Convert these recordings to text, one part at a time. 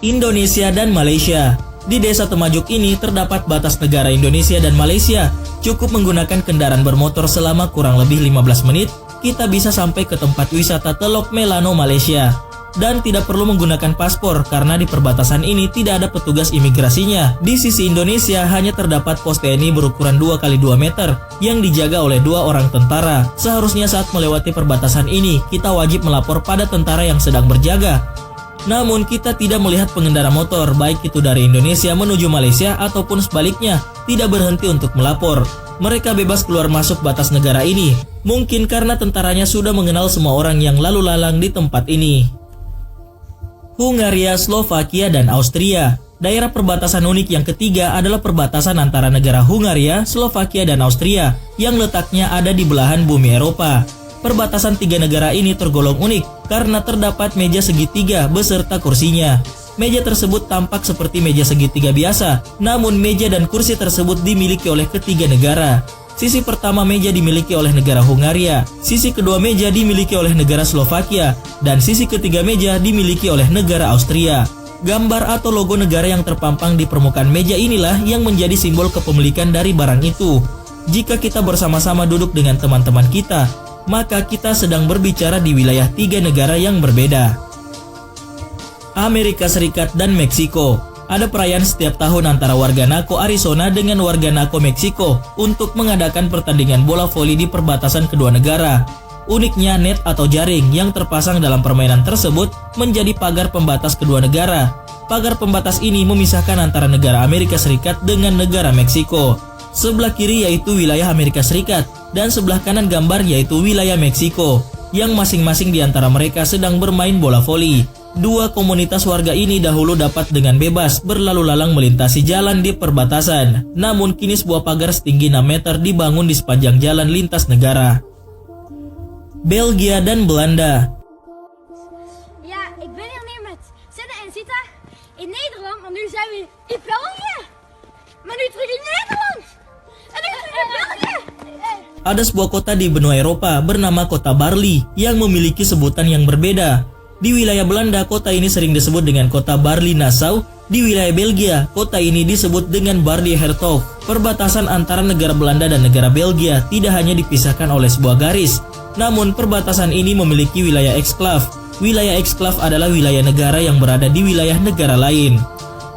Indonesia dan Malaysia. Di desa Temajuk ini terdapat batas negara Indonesia dan Malaysia. Cukup menggunakan kendaraan bermotor selama kurang lebih 15 menit, kita bisa sampai ke tempat wisata Telok Melano, Malaysia. Dan tidak perlu menggunakan paspor karena di perbatasan ini tidak ada petugas imigrasinya. Di sisi Indonesia hanya terdapat pos TNI berukuran 2x2 meter yang dijaga oleh 2 orang tentara. Seharusnya saat melewati perbatasan ini, kita wajib melapor pada tentara yang sedang berjaga. Namun kita tidak melihat pengendara motor, baik itu dari Indonesia menuju Malaysia ataupun sebaliknya, tidak berhenti untuk melapor. Mereka bebas keluar masuk batas negara ini, mungkin karena tentaranya sudah mengenal semua orang yang lalu lalang di tempat ini. Hungaria, Slovakia, dan Austria. Daerah perbatasan unik yang ketiga adalah perbatasan antara negara Hungaria, Slovakia, dan Austria yang letaknya ada di belahan bumi Eropa. Perbatasan tiga negara ini tergolong unik karena terdapat meja segitiga beserta kursinya. Meja tersebut tampak seperti meja segitiga biasa, namun meja dan kursi tersebut dimiliki oleh ketiga negara. Sisi pertama meja dimiliki oleh negara Hungaria, sisi kedua meja dimiliki oleh negara Slovakia, dan sisi ketiga meja dimiliki oleh negara Austria. Gambar atau logo negara yang terpampang di permukaan meja inilah yang menjadi simbol kepemilikan dari barang itu. Jika kita bersama-sama duduk dengan teman-teman kita, maka kita sedang berbicara di wilayah tiga negara yang berbeda. Amerika Serikat dan Meksiko. Ada perayaan setiap tahun antara warga Naco, Arizona dengan warga Naco, Meksiko untuk mengadakan pertandingan bola voli di perbatasan kedua negara. Uniknya net atau jaring yang terpasang dalam permainan tersebut menjadi pagar pembatas kedua negara. Pagar pembatas ini memisahkan antara negara Amerika Serikat dengan negara Meksiko. Sebelah kiri yaitu wilayah Amerika Serikat dan sebelah kanan gambar yaitu wilayah Meksiko yang masing-masing di antara mereka sedang bermain bola voli. Dua komunitas warga ini dahulu dapat dengan bebas berlalu lalang melintasi jalan di perbatasan. Namun kini sebuah pagar setinggi 6 meter dibangun di sepanjang jalan lintas negara. Belgia dan Belanda. Ja, ik ben hier nu met zitten en zitten in Nederland, maar nu zijn we in België. Maar nu terug in Nederland. En nu terug in België. Ada sebuah kota di benua Eropa bernama kota Barli yang memiliki sebutan yang berbeda. Di wilayah Belanda, kota ini sering disebut dengan kota Barli-Nassau. Di wilayah Belgia, kota ini disebut dengan Bardi-Hertog. Perbatasan antara negara Belanda dan negara Belgia tidak hanya dipisahkan oleh sebuah garis, namun perbatasan ini memiliki wilayah eksklav. Wilayah eksklav adalah wilayah negara yang berada di wilayah negara lain.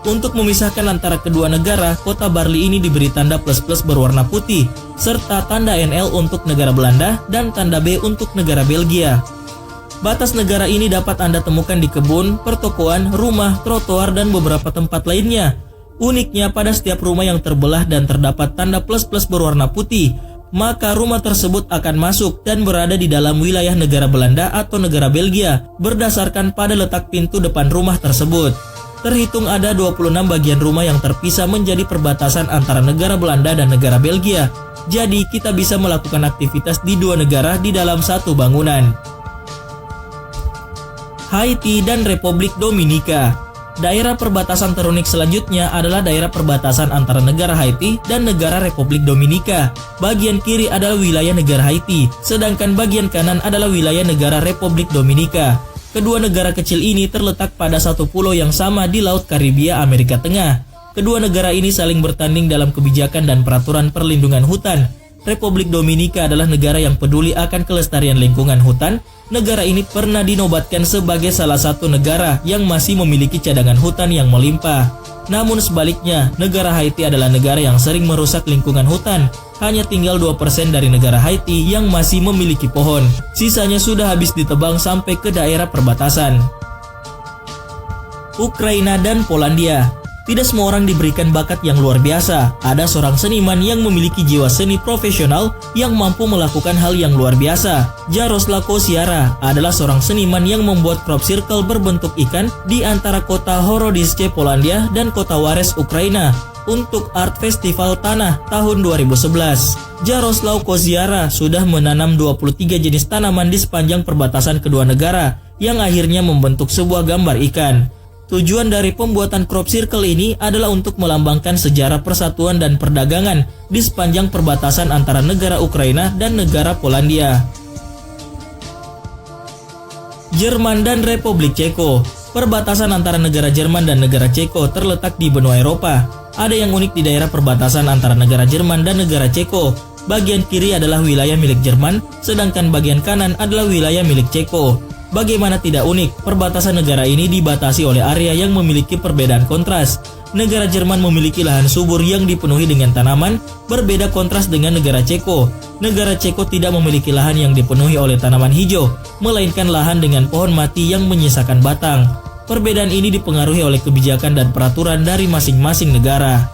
Untuk memisahkan antara kedua negara, kota Barli ini diberi tanda plus-plus berwarna putih, serta tanda NL untuk negara Belanda dan tanda B untuk negara Belgia. Batas negara ini dapat Anda temukan di kebun, pertokoan, rumah, trotoar, dan beberapa tempat lainnya. Uniknya pada setiap rumah yang terbelah dan terdapat tanda plus-plus berwarna putih, maka rumah tersebut akan masuk dan berada di dalam wilayah negara Belanda atau negara Belgia berdasarkan pada letak pintu depan rumah tersebut. Terhitung ada 26 bagian rumah yang terpisah menjadi perbatasan antara negara Belanda dan negara Belgia. Jadi kita bisa melakukan aktivitas di dua negara di dalam satu bangunan. Haiti dan Republik Dominika. Daerah perbatasan terunik selanjutnya adalah daerah perbatasan antara negara Haiti dan negara Republik Dominika. Bagian kiri adalah wilayah negara Haiti, sedangkan bagian kanan adalah wilayah negara Republik Dominika. Kedua negara kecil ini terletak pada satu pulau yang sama di Laut Karibia, Amerika Tengah. Kedua negara ini saling bertanding dalam kebijakan dan peraturan perlindungan hutan. Republik Dominika adalah negara yang peduli akan kelestarian lingkungan hutan. Negara ini pernah dinobatkan sebagai salah satu negara yang masih memiliki cadangan hutan yang melimpah. Namun sebaliknya, negara Haiti adalah negara yang sering merusak lingkungan hutan. Hanya tinggal 2% dari negara Haiti yang masih memiliki pohon. Sisanya sudah habis ditebang sampai ke daerah perbatasan. Ukraina dan Polandia. Tidak semua orang diberikan bakat yang luar biasa. Ada seorang seniman yang memiliki jiwa seni profesional yang mampu melakukan hal yang luar biasa. Jaroslaw Kosiara adalah seorang seniman yang membuat crop circle berbentuk ikan di antara kota Horodisce, Polandia dan kota Wares, Ukraina untuk Art Festival Tanah tahun 2011. Jaroslaw Kosiara sudah menanam 23 jenis tanaman di sepanjang perbatasan kedua negara yang akhirnya membentuk sebuah gambar ikan. Tujuan dari pembuatan crop circle ini adalah untuk melambangkan sejarah persatuan dan perdagangan di sepanjang perbatasan antara negara Ukraina dan negara Polandia. Jerman dan Republik Ceko. Perbatasan antara negara Jerman dan negara Ceko terletak di benua Eropa. Ada yang unik di daerah perbatasan antara negara Jerman dan negara Ceko. Bagian kiri adalah wilayah milik Jerman, sedangkan bagian kanan adalah wilayah milik Ceko. Bagaimana tidak unik, perbatasan negara ini dibatasi oleh area yang memiliki perbedaan kontras. Negara Jerman memiliki lahan subur yang dipenuhi dengan tanaman, berbeda kontras dengan negara Ceko. Negara Ceko tidak memiliki lahan yang dipenuhi oleh tanaman hijau, melainkan lahan dengan pohon mati yang menyisakan batang. Perbedaan ini dipengaruhi oleh kebijakan dan peraturan dari masing-masing negara.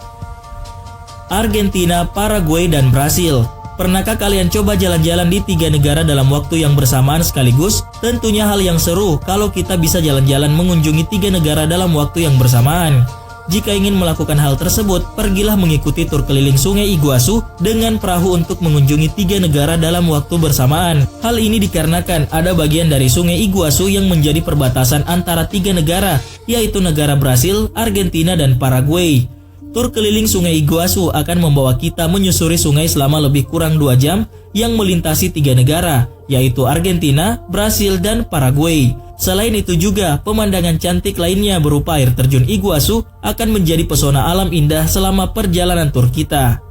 Argentina, Paraguay, dan Brasil. Pernahkah kalian coba jalan-jalan di 3 negara dalam waktu yang bersamaan sekaligus? Tentunya hal yang seru kalau kita bisa jalan-jalan mengunjungi 3 negara dalam waktu yang bersamaan. Jika ingin melakukan hal tersebut, pergilah mengikuti tur keliling Sungai Iguazu dengan perahu untuk mengunjungi 3 negara dalam waktu bersamaan. Hal ini dikarenakan ada bagian dari Sungai Iguazu yang menjadi perbatasan antara 3 negara, yaitu negara Brasil, Argentina, dan Paraguay. Tur keliling Sungai Iguazu akan membawa kita menyusuri sungai selama lebih kurang 2 jam yang melintasi 3 negara, yaitu Argentina, Brasil, dan Paraguay. Selain itu juga, pemandangan cantik lainnya berupa air terjun Iguazu akan menjadi pesona alam indah selama perjalanan tur kita.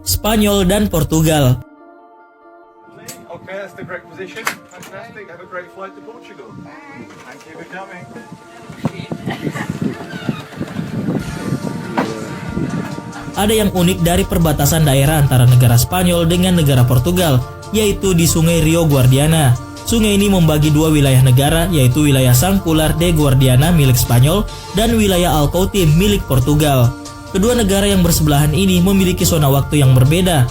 Spanyol dan Portugal. Okay, that's the correct position. Fantastic. Have a great flight to Portugal. Thank you for coming. Ada yang unik dari perbatasan daerah antara negara Spanyol dengan negara Portugal, yaitu di Sungai Rio Guadiana. Sungai ini membagi 2 wilayah negara, yaitu wilayah Sant Cugar de Guadiana milik Spanyol dan wilayah Alcoutim milik Portugal. Kedua negara yang bersebelahan ini memiliki zona waktu yang berbeda.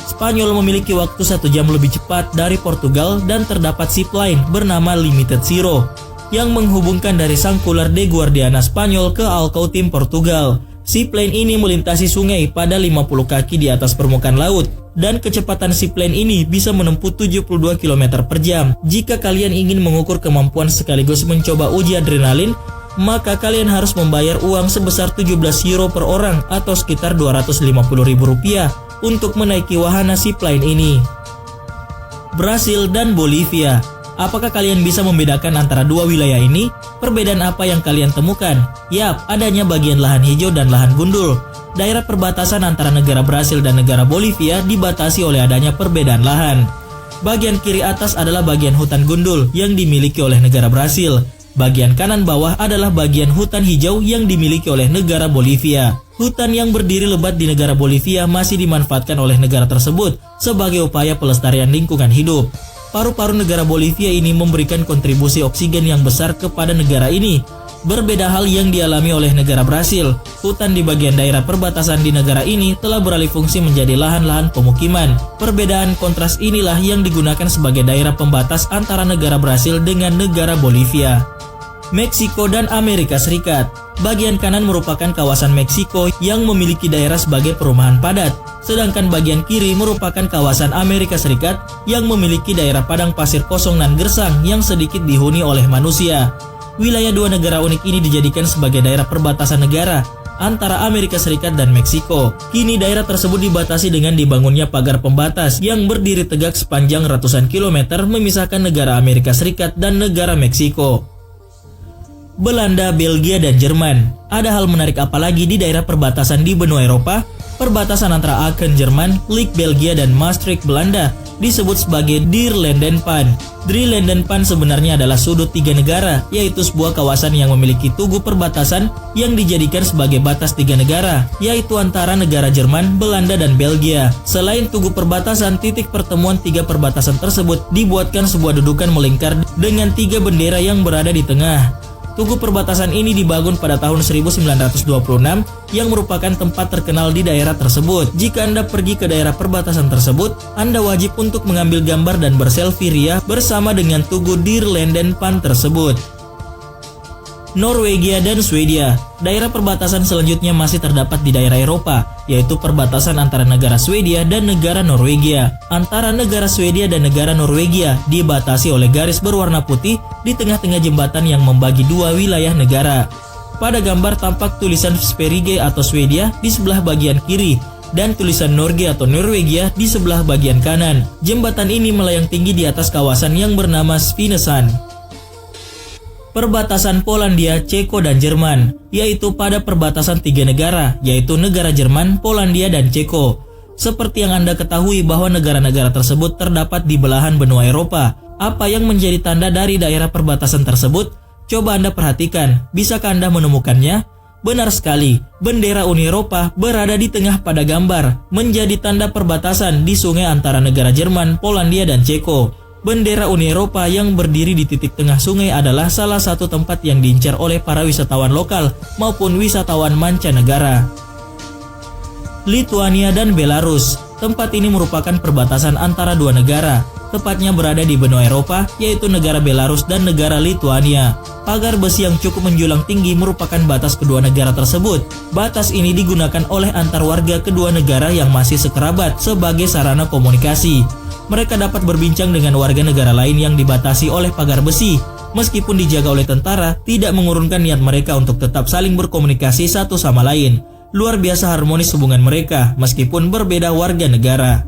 Spanyol memiliki waktu 1 jam lebih cepat dari Portugal dan terdapat zip line bernama Limited Zero yang menghubungkan dari Sant Cugar de Guadiana Spanyol ke Alcoutim Portugal. Zipline ini melintasi sungai pada 50 kaki di atas permukaan laut dan kecepatan zipline ini bisa menempuh 72 km per jam. Jika kalian ingin mengukur kemampuan sekaligus mencoba uji adrenalin, maka kalian harus membayar uang sebesar 17 euro per orang atau sekitar Rp250.000 untuk menaiki wahana zipline ini. Brasil dan Bolivia. Apakah kalian bisa membedakan antara 2 wilayah ini? Perbedaan apa yang kalian temukan? Yap, adanya bagian lahan hijau dan lahan gundul. Daerah perbatasan antara negara Brasil dan negara Bolivia dibatasi oleh adanya perbedaan lahan. Bagian kiri atas adalah bagian hutan gundul yang dimiliki oleh negara Brasil. Bagian kanan bawah adalah bagian hutan hijau yang dimiliki oleh negara Bolivia. Hutan yang berdiri lebat di negara Bolivia masih dimanfaatkan oleh negara tersebut sebagai upaya pelestarian lingkungan hidup. Paru-paru negara Bolivia ini memberikan kontribusi oksigen yang besar kepada negara ini. Berbeda hal yang dialami oleh negara Brasil. Hutan di bagian daerah perbatasan di negara ini telah beralih fungsi menjadi lahan-lahan pemukiman. Perbedaan kontras inilah yang digunakan sebagai daerah pembatas antara negara Brasil dengan negara Bolivia. Meksiko dan Amerika Serikat. Bagian kanan merupakan kawasan Meksiko yang memiliki daerah sebagai perumahan padat, sedangkan bagian kiri merupakan kawasan Amerika Serikat yang memiliki daerah padang pasir kosong dan gersang yang sedikit dihuni oleh manusia. Wilayah 2 negara unik ini dijadikan sebagai daerah perbatasan negara antara Amerika Serikat dan Meksiko. Kini daerah tersebut dibatasi dengan dibangunnya pagar pembatas yang berdiri tegak sepanjang ratusan kilometer memisahkan negara Amerika Serikat dan negara Meksiko. Belanda, Belgia, dan Jerman. Ada hal menarik apa lagi di daerah perbatasan di benua Eropa? Perbatasan antara Aachen, Jerman, Lik, Belgia, dan Maastricht, Belanda disebut sebagai Drielandenpan. Drielandenpan sebenarnya adalah sudut 3 negara, yaitu sebuah kawasan yang memiliki tugu perbatasan yang dijadikan sebagai batas 3 negara, yaitu antara negara Jerman, Belanda, dan Belgia. Selain tugu perbatasan, titik pertemuan 3 perbatasan tersebut dibuatkan sebuah dudukan melingkar dengan 3 bendera yang berada di tengah. Tugu perbatasan ini dibangun pada tahun 1926 yang merupakan tempat terkenal di daerah tersebut. Jika Anda pergi ke daerah perbatasan tersebut, Anda wajib untuk mengambil gambar dan berselfie ria bersama dengan tugu Drielandenpan tersebut. Norwegia dan Swedia. Daerah perbatasan selanjutnya masih terdapat di daerah Eropa, yaitu perbatasan antara negara Swedia dan negara Norwegia. Antara negara Swedia dan negara Norwegia dibatasi oleh garis berwarna putih di tengah-tengah jembatan yang membagi 2 wilayah negara. Pada gambar tampak tulisan Sverige atau Swedia di sebelah bagian kiri dan tulisan Norge atau Norwegia di sebelah bagian kanan. Jembatan ini melayang tinggi di atas kawasan yang bernama Svinesund. perbatasan Polandia, Ceko, dan Jerman, yaitu pada perbatasan 3 negara, yaitu negara Jerman, Polandia, dan Ceko. Seperti yang Anda ketahui bahwa negara-negara tersebut terdapat di belahan benua Eropa. Apa yang menjadi tanda dari daerah perbatasan tersebut? Coba Anda perhatikan, bisakah Anda menemukannya? Benar sekali, bendera Uni Eropa berada di tengah pada gambar, menjadi tanda perbatasan di sungai antara negara Jerman, Polandia, dan Ceko. Bendera Uni Eropa yang berdiri di titik tengah sungai adalah salah satu tempat yang diincar oleh para wisatawan lokal maupun wisatawan mancanegara. Lituania dan Belarus. Tempat ini merupakan perbatasan antara dua negara, tepatnya berada di benua Eropa, yaitu negara Belarus dan negara Lituania. Pagar besi yang cukup menjulang tinggi merupakan batas kedua negara tersebut. Batas ini digunakan oleh antar warga kedua negara yang masih sekerabat sebagai sarana komunikasi. Mereka dapat berbincang dengan warga negara lain yang dibatasi oleh pagar besi. Meskipun dijaga oleh tentara, tidak mengurungkan niat mereka untuk tetap saling berkomunikasi satu sama lain. Luar biasa harmonis hubungan mereka, meskipun berbeda warga negara.